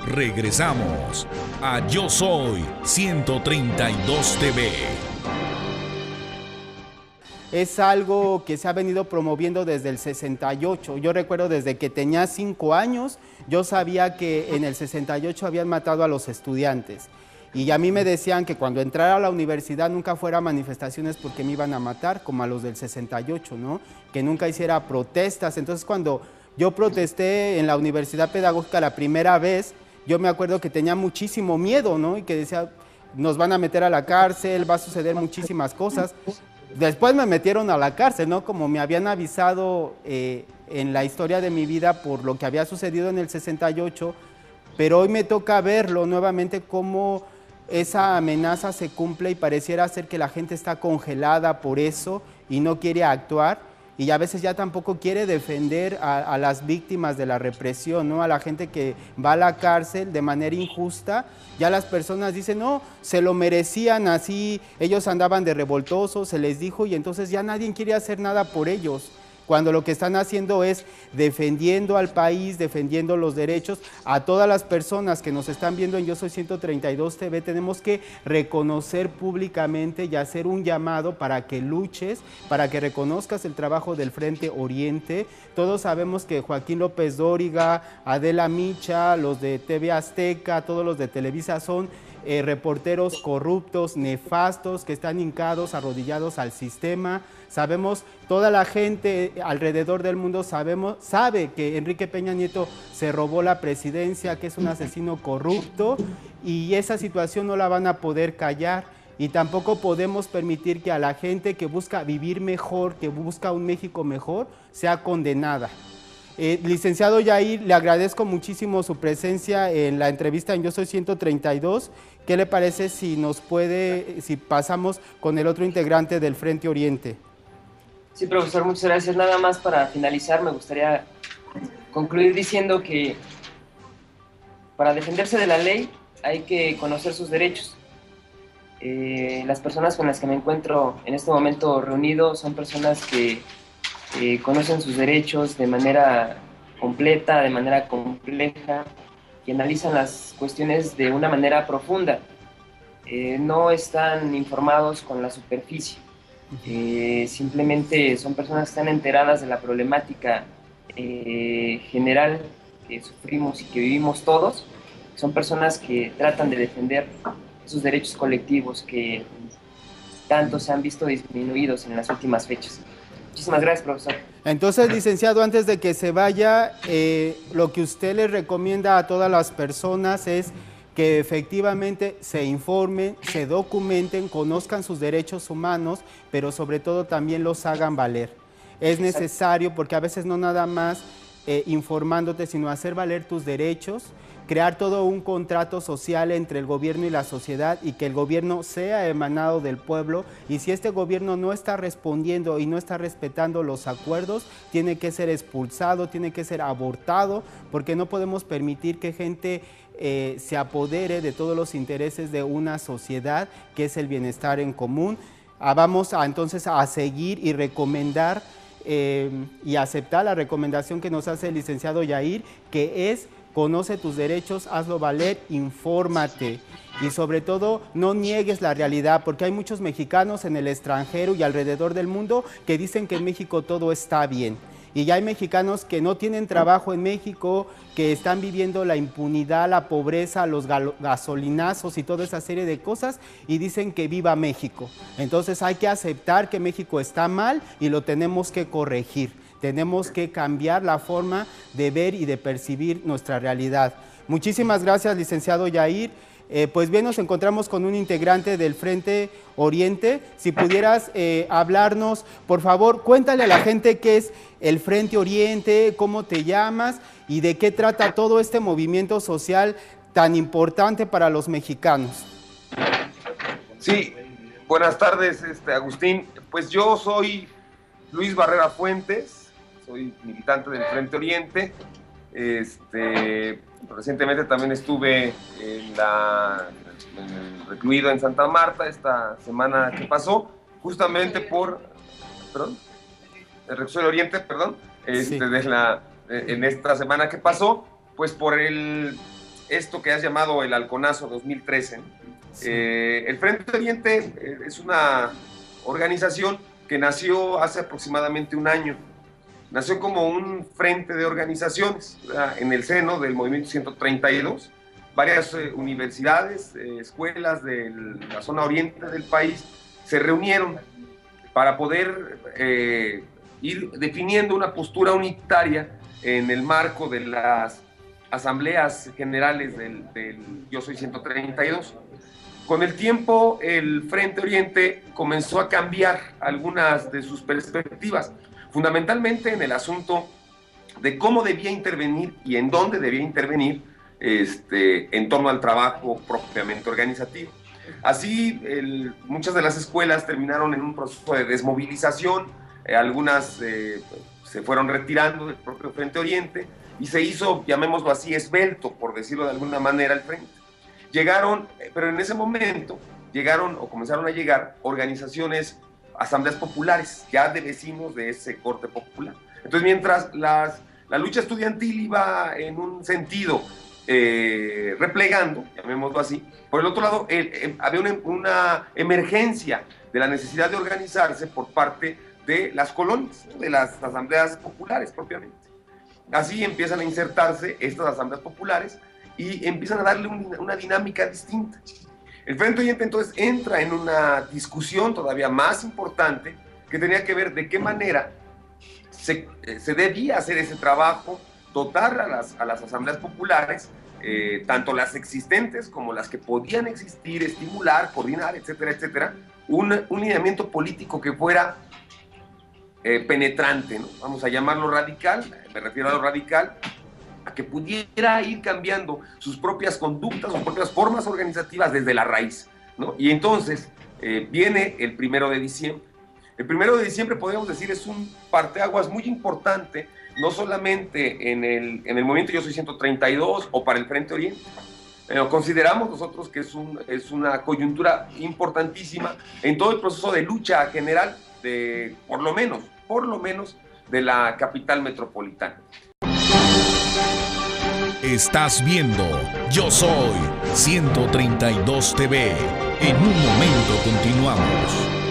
Regresamos a Yo Soy 132 TV. Es algo que se ha venido promoviendo desde el 68. Yo recuerdo desde que tenía 5 años, yo sabía que en el 68 habían matado a los estudiantes. Y a mí me decían que cuando entrara a la universidad nunca fuera a manifestaciones porque me iban a matar, como a los del 68, ¿no? Que nunca hiciera protestas. Entonces, cuando yo protesté en la Universidad Pedagógica la primera vez, yo me acuerdo que tenía muchísimo miedo, ¿no? Y que decía, nos van a meter a la cárcel, va a suceder muchísimas cosas. Después me metieron a la cárcel, ¿no? Como me habían avisado en la historia de mi vida por lo que había sucedido en el 68, pero hoy me toca verlo nuevamente cómo esa amenaza se cumple y pareciera ser que la gente está congelada por eso y no quiere actuar. Y a veces ya tampoco quiere defender a las víctimas de la represión, ¿no? A la gente que va a la cárcel de manera injusta. Ya las personas dicen, no, se lo merecían así, ellos andaban de revoltosos, se les dijo, y entonces ya nadie quiere hacer nada por ellos, cuando lo que están haciendo es defendiendo al país, defendiendo los derechos. A todas las personas que nos están viendo en Yo Soy 132 TV, tenemos que reconocer públicamente y hacer un llamado para que luches, para que reconozcas el trabajo del Frente Oriente. Todos sabemos que Joaquín López Dóriga, Adela Micha, los de TV Azteca, todos los de Televisa son reporteros corruptos, nefastos, que están hincados, arrodillados al sistema. Sabemos, toda la gente alrededor del mundo sabe que Enrique Peña Nieto se robó la presidencia, que es un asesino corrupto, y esa situación no la van a poder callar. Y tampoco podemos permitir que a la gente que busca vivir mejor, que busca un México mejor, sea condenada. Licenciado Yair, le agradezco muchísimo su presencia en la entrevista en Yo Soy 132. ¿Qué le parece si pasamos con el otro integrante del Frente Oriente? Sí, profesor, muchas gracias. Nada más para finalizar, me gustaría concluir diciendo que para defenderse de la ley hay que conocer sus derechos. Las personas con las que me encuentro en este momento reunido son personas que conocen sus derechos de manera completa, de manera compleja, y analizan las cuestiones de una manera profunda. No están informados con la superficie. Simplemente son personas que están enteradas de la problemática general que sufrimos y que vivimos todos. Son personas que tratan de defender esos derechos colectivos que tanto se han visto disminuidos en las últimas fechas. Muchísimas gracias, profesor. Entonces, licenciado, antes de que se vaya, lo que usted le recomienda a todas las personas es que efectivamente se informen, se documenten, conozcan sus derechos humanos, pero sobre todo también los hagan valer. Es necesario, porque a veces no nada más informándote, sino hacer valer tus derechos, crear todo un contrato social entre el gobierno y la sociedad, y que el gobierno sea emanado del pueblo, y si este gobierno no está respondiendo y no está respetando los acuerdos, tiene que ser expulsado, tiene que ser abortado, porque no podemos permitir que gente se apodere de todos los intereses de una sociedad que es el bienestar en común. Vamos entonces a seguir y recomendar y aceptar la recomendación que nos hace el licenciado Yair, que es: conoce tus derechos, hazlo valer, infórmate y sobre todo no niegues la realidad, porque hay muchos mexicanos en el extranjero y alrededor del mundo que dicen que en México todo está bien. Y ya hay mexicanos que no tienen trabajo en México, que están viviendo la impunidad, la pobreza, los gasolinazos y toda esa serie de cosas, y dicen que viva México. Entonces hay que aceptar que México está mal y lo tenemos que corregir. Tenemos que cambiar la forma de ver y de percibir nuestra realidad. Muchísimas gracias, licenciado Yair. Pues bien, nos encontramos con un integrante del Frente Oriente. Si pudieras hablarnos, por favor, cuéntale a la gente qué es el Frente Oriente, cómo te llamas y de qué trata todo este movimiento social tan importante para los mexicanos. Sí, buenas tardes, Agustín. Pues yo soy Luis Barrera Fuentes, soy militante del Frente Oriente. Recientemente también estuve recluido en Santa Marta esta semana que pasó, justamente por, el Reclusorio Oriente, Sí. de en esta semana que pasó, pues por esto que has llamado el Halconazo 2013. Sí. El Frente Oriente es una organización que nació hace aproximadamente un año. Nació como un frente de organizaciones, ¿verdad?, en el seno del Movimiento 132. Varias universidades, escuelas de la zona oriente del país se reunieron para poder ir definiendo una postura unitaria en el marco de las asambleas generales del Yo Soy 132. Con el tiempo, el Frente Oriente comenzó a cambiar algunas de sus perspectivas, fundamentalmente en el asunto de cómo debía intervenir y en dónde debía intervenir en torno al trabajo propiamente organizativo. Así, muchas de las escuelas terminaron en un proceso de desmovilización, algunas se fueron retirando del propio Frente Oriente y se hizo, llamémoslo así, esbelto, por decirlo de alguna manera, el frente. Llegaron, pero en ese momento llegaron o comenzaron a llegar organizaciones, asambleas populares, ya de vecinos de ese corte popular. Entonces, mientras la lucha estudiantil iba en un sentido replegando, llamémoslo así, por el otro lado había una emergencia de la necesidad de organizarse por parte de las colonias, de las asambleas populares propiamente. Así empiezan a insertarse estas asambleas populares y empiezan a darle una dinámica distinta. El Frente Oriente entonces entra en una discusión todavía más importante que tenía que ver de qué manera se debía hacer ese trabajo, dotar a las asambleas populares, tanto las existentes como las que podían existir, estimular, coordinar, etcétera, etcétera, un lineamiento político que fuera penetrante, ¿no? Vamos a llamarlo radical, me refiero a lo radical, a que pudiera ir cambiando sus propias conductas, sus propias formas organizativas desde la raíz, ¿no? Y entonces viene el 1 de diciembre. El 1 de diciembre, podríamos decir, es un parteaguas muy importante, no solamente en el movimiento Yo Soy 132 o para el Frente Oriente. Consideramos nosotros que es una coyuntura importantísima en todo el proceso de lucha general de, por lo menos, de la capital metropolitana. Estás viendo Yo Soy 132 TV. En un momento continuamos.